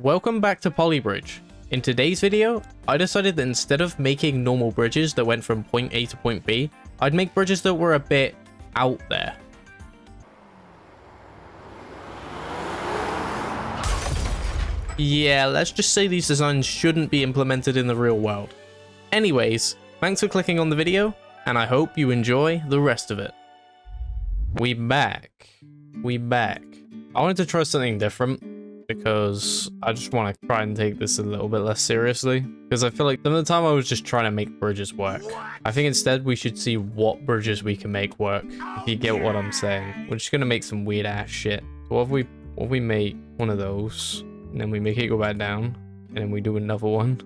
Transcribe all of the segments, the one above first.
Welcome back to Polybridge. In today's video, I decided that instead of making normal bridges that went from point A to point B, I'd make bridges that were a bit out there. Yeah, let's just say these designs shouldn't be implemented in the real world. Anyways, thanks for clicking on the video, and I hope you enjoy the rest of it. We back. I wanted to try something different, because I just want to try and take this a little bit less seriously. Because I feel like some of the time I was just trying to make bridges work. I think instead we should see what bridges we can make work, if you get what I'm saying. We're just going to make some weird ass shit. So what if we make one of those, and then we make it go back down, and then we do another one.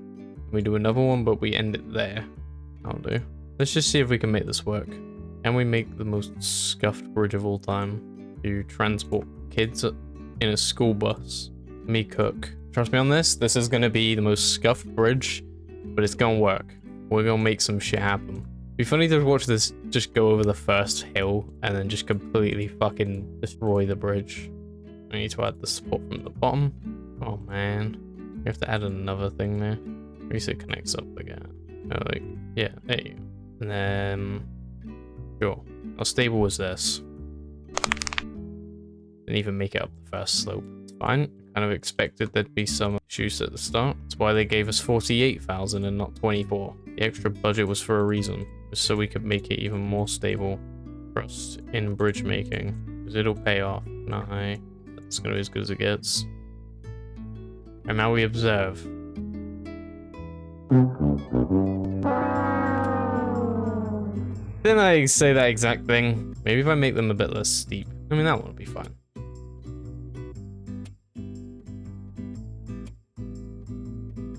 We do another one, but we end it there. I'll do. Let's just see if we can make this work. And we make the most scuffed bridge of all time to transport kids in a school bus. Me cook. Trust me on this. This is going to be the most scuffed bridge, but it's going to work. We're going to make some shit happen. It'd be funny to watch this just go over the first hill and then just completely fucking destroy the bridge. I need to add the support from the bottom. Oh man. We have to add another thing there. At least it connects up again. Oh, like, yeah, there you go. And then, sure. How stable is this? Didn't even make it up the first slope. It's fine. Kind of expected there'd be some issues at the start. That's why they gave us 48,000 and not 24. The extra budget was for a reason, just so we could make it even more stable for us in bridge making, because it'll pay off. That's gonna be as good as it gets. And now we observe. Didn't I say that exact thing? Maybe if I make them a bit less steep. I mean, that one would be fine.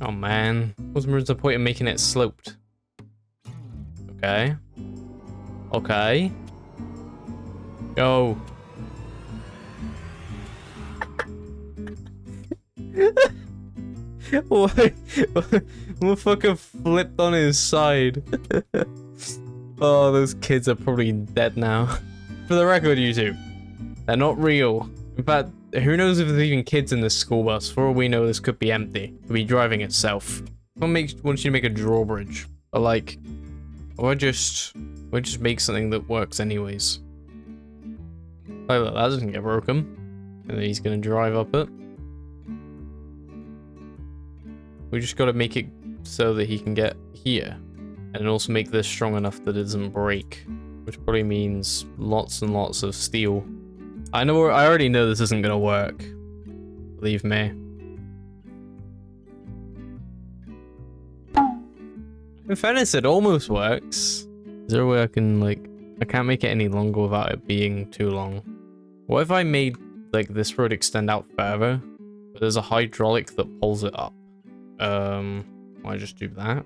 Oh man, what's the point of making it sloped? Okay. Okay. Go. What? Motherfucker flipped on his side. Oh, those kids are probably dead now. For the record, YouTube, they're not real. In fact, who knows if there's even kids in this school bus? For all we know, this could be empty. It could be driving itself. I want you to make a drawbridge. Or like, or just make something that works anyways. Oh look, that doesn't get broken. And then he's gonna drive up it. We just gotta make it so that he can get here. And also make this strong enough that it doesn't break. Which probably means lots and lots of steel. I already know this isn't gonna work. Believe me. In fairness, it almost works. Is there a way I can, like... I can't make it any longer without it being too long. What if I made, like, this road extend out further? But there's a hydraulic that pulls it up. Why just do that?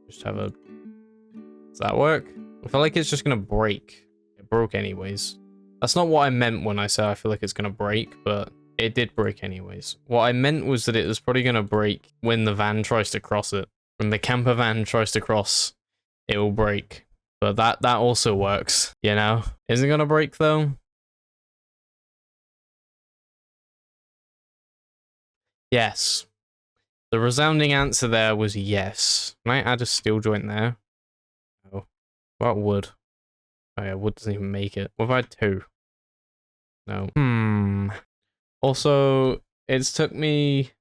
Just have a... Does that work? I feel like it's just gonna break. It broke anyways. That's not what I meant when I said I feel like it's gonna break, but it did break anyways. What I meant was that it was probably gonna break when the van tries to cross it. When the camper van tries to cross, it will break. But that also works, you know? Isn't it gonna break though? Yes. The resounding answer there was yes. Can I add a steel joint there? Oh. What about wood? Oh yeah, wood doesn't even make it. What if I had two? No. Also, it's took me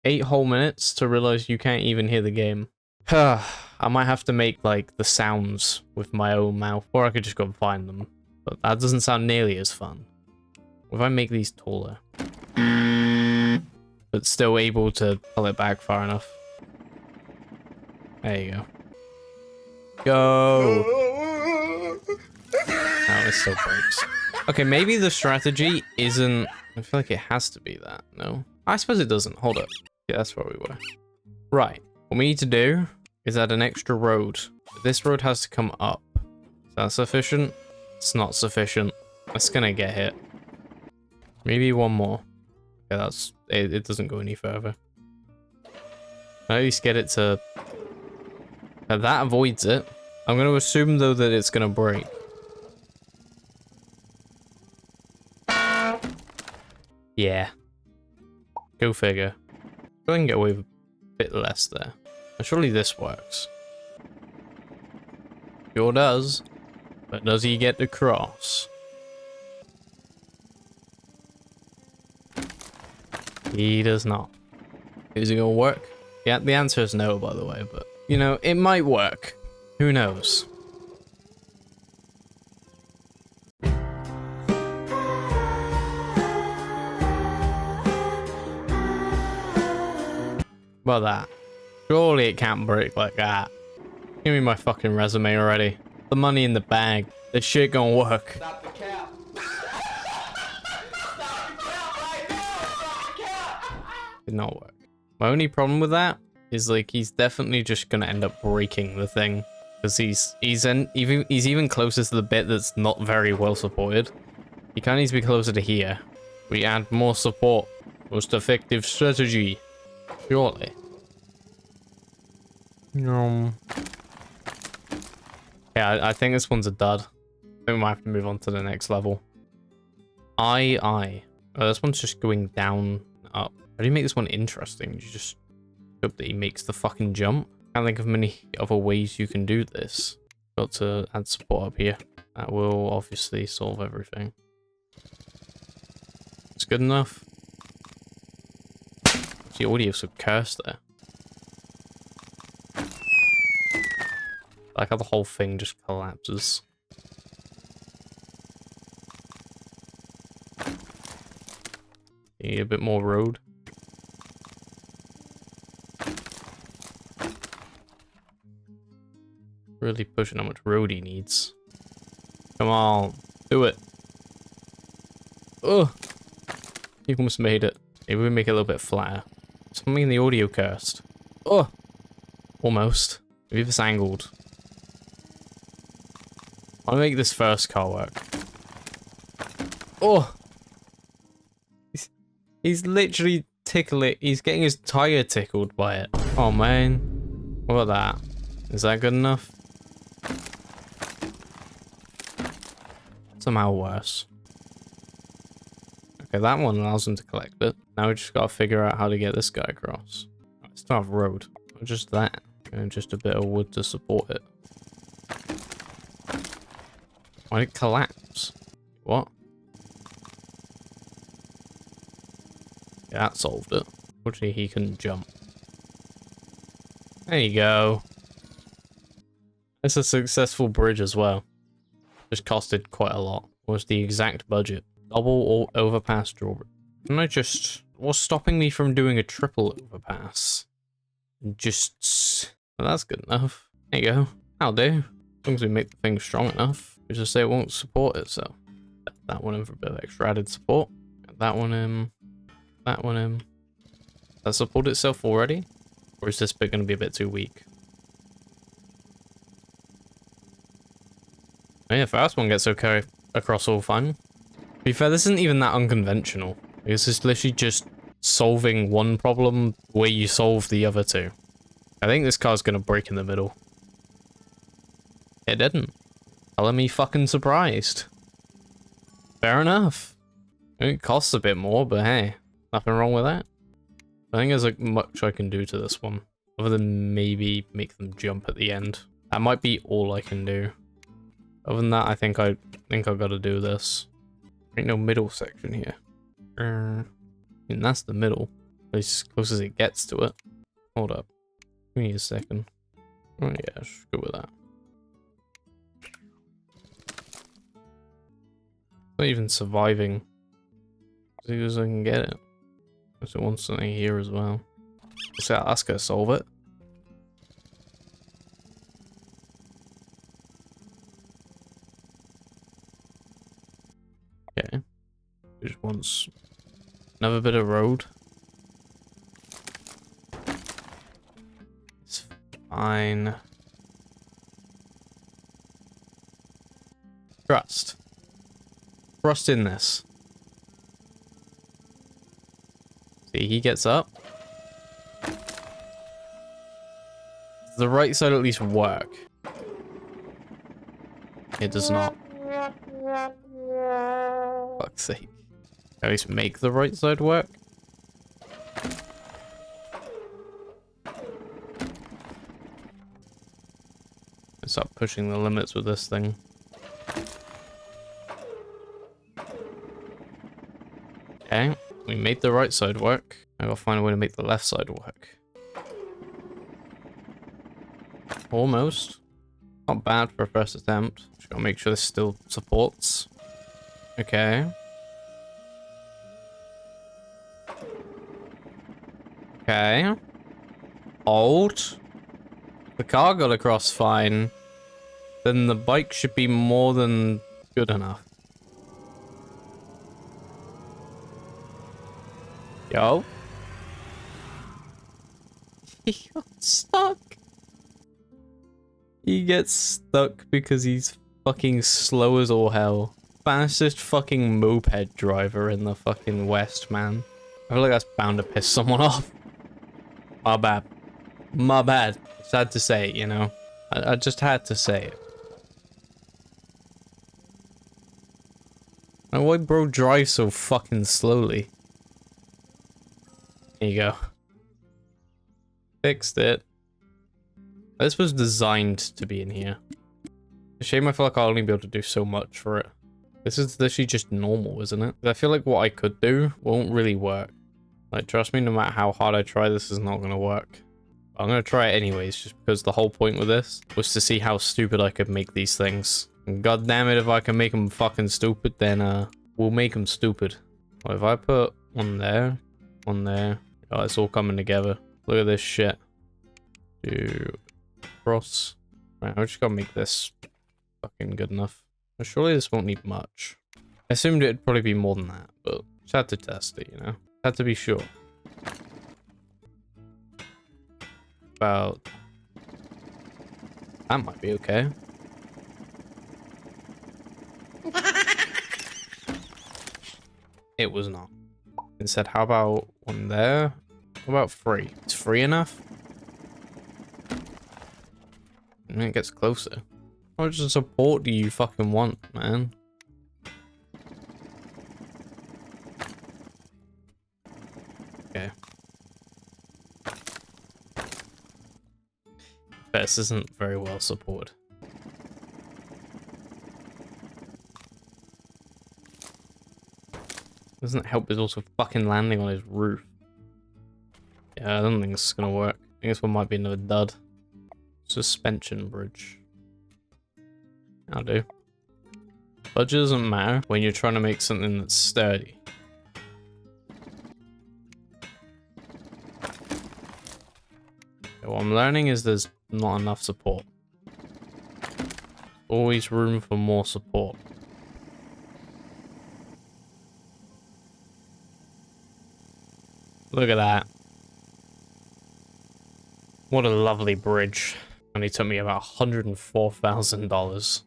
8 whole minutes to realize you can't even hear the game. I might have to make, like, the sounds with my own mouth. Or I could just go and find them. But that doesn't sound nearly as fun. What if I make these taller? But still able to pull it back far enough. There you go. Go! Oh, it still breaks. Okay, maybe the strategy isn't... I feel like it has to be that, no? I suppose it doesn't. Hold up. Yeah, that's where we were. Right. What we need to do is add an extra road. This road has to come up. Is that sufficient? It's not sufficient. That's gonna get hit. Maybe one more. Okay, that's... It doesn't go any further. At least get it to... That avoids it. I'm gonna assume, though, that it's gonna break. Yeah. Go figure. I can get away with a bit less there. And surely this works. Sure does. But does he get to cross? He does not. Is it gonna work? Yeah, the answer is no, by the way, but you know, it might work. Who knows? About that. Surely it can't break like that. Give me my fucking resume already. The money in the bag. This shit gonna work. Stop the cap. Stop the cap right now. Stop the cap. Did not work. My only problem with that is like he's definitely just gonna end up breaking the thing because he's even closer to the bit that's not very well supported. He kind of needs to be closer to here. We add more support. Most effective strategy. Surely. Yeah, I think this one's a dud. I think we might have to move on to the next level. Oh, this one's just going down, up. How do you make this one interesting? You just hope that he makes the fucking jump. Can't think of many other ways you can do this. Got to add support up here. That will obviously solve everything. It's good enough. The audio's so cursed there. I like how the whole thing just collapses. You need a bit more road. Really pushing how much road he needs. Come on, do it. Oh, you almost made it. Maybe we make it a little bit flatter. Something in the audio cursed. Oh, almost. Maybe this angled. I'll make this first car work. Oh, he's literally tickling. He's getting his tire tickled by it. Oh man, what about that? Is that good enough? Somehow worse. Okay, that one allows him to collect it. Now we just gotta figure out how to get this guy across. I still have road, not just that, and just a bit of wood to support it. Why did it collapse? What? Yeah, that solved it. Fortunately, he couldn't jump. There you go. It's a successful bridge as well. Just costed quite a lot. Was the exact budget. Double or overpass drawbridge. Can I just... What's stopping me from doing a triple overpass? Just... Well, that's good enough. There you go. That'll do. As long as we make the thing strong enough. We just say it won't support it, so... That one in for a bit of extra added support. That one in. That one in. Does that support itself already? Or is this bit going to be a bit too weak? Oh yeah, first one gets okay across all fine. To be fair, this isn't even that unconventional. This is literally just solving one problem where you solve the other two. I think this car's gonna break in the middle. It didn't. Color me fucking surprised. Fair enough. It costs a bit more, but hey, nothing wrong with that. I think there's like much I can do to this one, other than maybe make them jump at the end. That might be all I can do. Other than that, I think I've got to do this. Ain't no middle section here. I mean, that's the middle, as close as it gets to it. Hold up. Give me a second. Oh yeah, let's go with that. Not even surviving. As soon as I can get it. Unless it wants something here as well. So that's gonna solve it. Okay. It just wants another bit of road. It's fine. Trust. Trust in this. See, he gets up. Does the right side at least work? It does not. Fuck's sake. At least make the right side work. Start pushing the limits with this thing. Okay, we made the right side work. I gotta find a way to make the left side work. Almost. Not bad for a first attempt. Just gotta make sure this still supports. Okay. Okay. Hold. The car got across fine. Then the bike should be more than good enough. Yo. He got stuck. He gets stuck because he's fucking slow as all hell. Fastest fucking moped driver in the fucking West, man. I feel like that's bound to piss someone off. My bad. My bad. Sad to say, you know. I just had to say it. Like, why bro drive so fucking slowly? Here you go. Fixed it. This was designed to be in here. A shame I feel like I'll only be able to do so much for it. This is literally just normal, isn't it? I feel like what I could do won't really work. Like, trust me, no matter how hard I try, this is not going to work. I'm going to try it anyways, just because the whole point with this was to see how stupid I could make these things. And god damn it, if I can make them fucking stupid, then we'll make them stupid. Well, if I put one there, oh, it's all coming together. Look at this shit. Do cross. Right, I just gotta make this fucking good enough. Well, surely this won't need much. I assumed it'd probably be more than that, but just had to test it, you know? Had to be sure. About... that might be okay. It was not. Instead, how about one there? How about 3? Is 3 enough? And it gets closer. How much support do you fucking want, man? Okay. This isn't very well supported. Doesn't help is also fucking landing on his roof. Yeah, I don't think this is gonna work. I think this one might be another dud. Suspension bridge. I'll do. Budget doesn't matter when you're trying to make something that's sturdy. Okay, what I'm learning is there's not enough support. Always room for more support. Look at that. What a lovely bridge. Only took me about $104,000.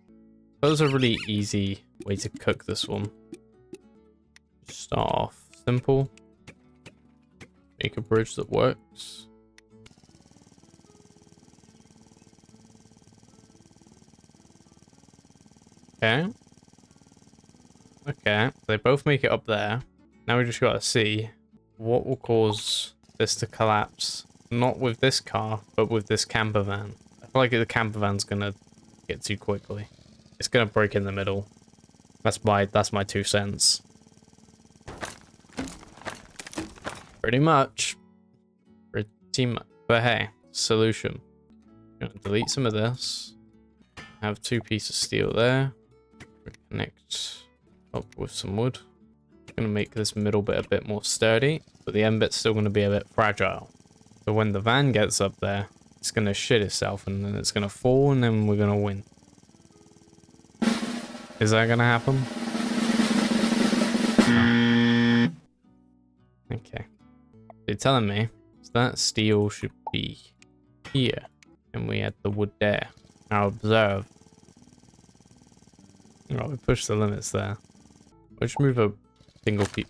That was a really easy way to cook this one. Start off simple. Make a bridge that works. Okay. Okay, they both make it up there. Now we just gotta see what will cause this to collapse. Not with this car, but with this camper van. I feel like the camper van's gonna get too quickly. It's gonna break in the middle. That's my 2 cents. Pretty much. Pretty much. But hey, solution. I'm gonna delete some of this. Have 2 pieces of steel there. Connect up with some wood. Gonna make this middle bit a bit more sturdy, but the end bit's still gonna be a bit fragile. So when the van gets up there, it's gonna shit itself and then it's gonna fall and then we're gonna win. Is that gonna happen? Okay. You're telling me that steel should be here and we had the wood there. Now observe. Oh, we pushed the limits there. We'll just move a single piece.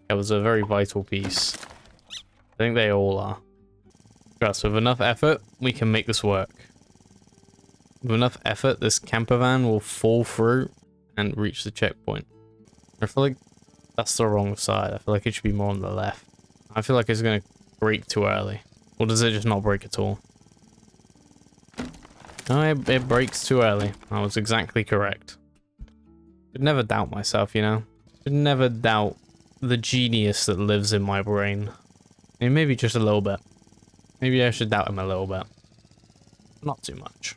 That was a very vital piece. I think they all are. Trust, with enough effort, we can make this work. With enough effort, this camper van will fall through and reach the checkpoint. I feel like that's the wrong side. I feel like it should be more on the left. I feel like it's going to break too early. Or does it just not break at all? Oh, it breaks too early. I was exactly correct. Could never doubt myself, you know? Could never doubt the genius that lives in my brain. I mean, maybe just a little bit. Maybe I should doubt him a little bit. Not too much.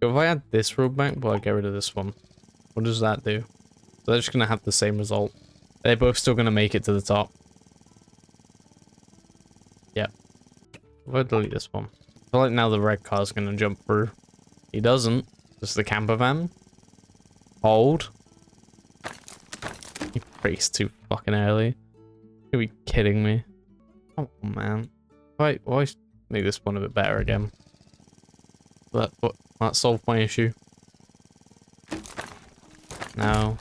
So if I add this road back, will I get rid of this one? What does that do? So they're just gonna have the same result. They're both still gonna make it to the top. Yep. If I delete this one. I feel like now the red car's gonna jump through. He doesn't. Just the camper van. Hold. He breaks too fucking early. Are you kidding me? Oh man. Why make this one a bit better again? That solved my issue. No.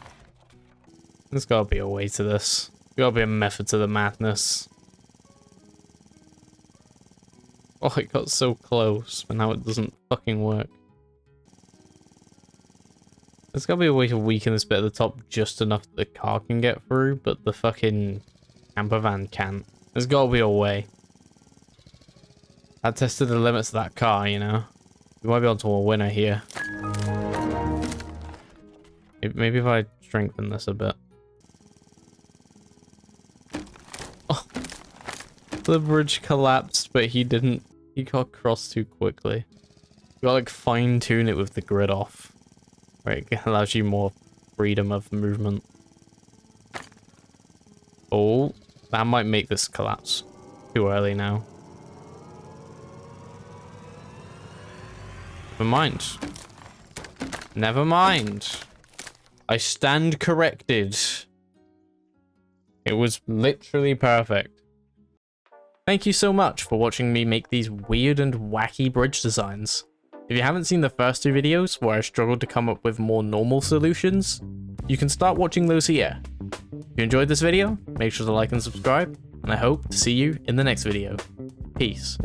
There's gotta be a way to this. There's gotta be a method to the madness. Oh, it got so close, but now it doesn't fucking work. There's gotta be a way to weaken this bit at the top just enough that the car can get through, but the fucking camper van can't. There's gotta be a way. I tested the limits of that car, you know? We might be onto a winner here. Maybe if I strengthen this a bit. Oh. The bridge collapsed, but he didn't. He got across too quickly. You gotta like fine tune it with the grid off. Right, it allows you more freedom of movement. Oh, that might make this collapse too early now. Never mind. Never mind. I stand corrected. It was literally perfect. Thank you so much for watching me make these weird and wacky bridge designs. If you haven't seen the first two videos where I struggled to come up with more normal solutions, you can start watching those here. If you enjoyed this video, make sure to like and subscribe, and I hope to see you in the next video. Peace.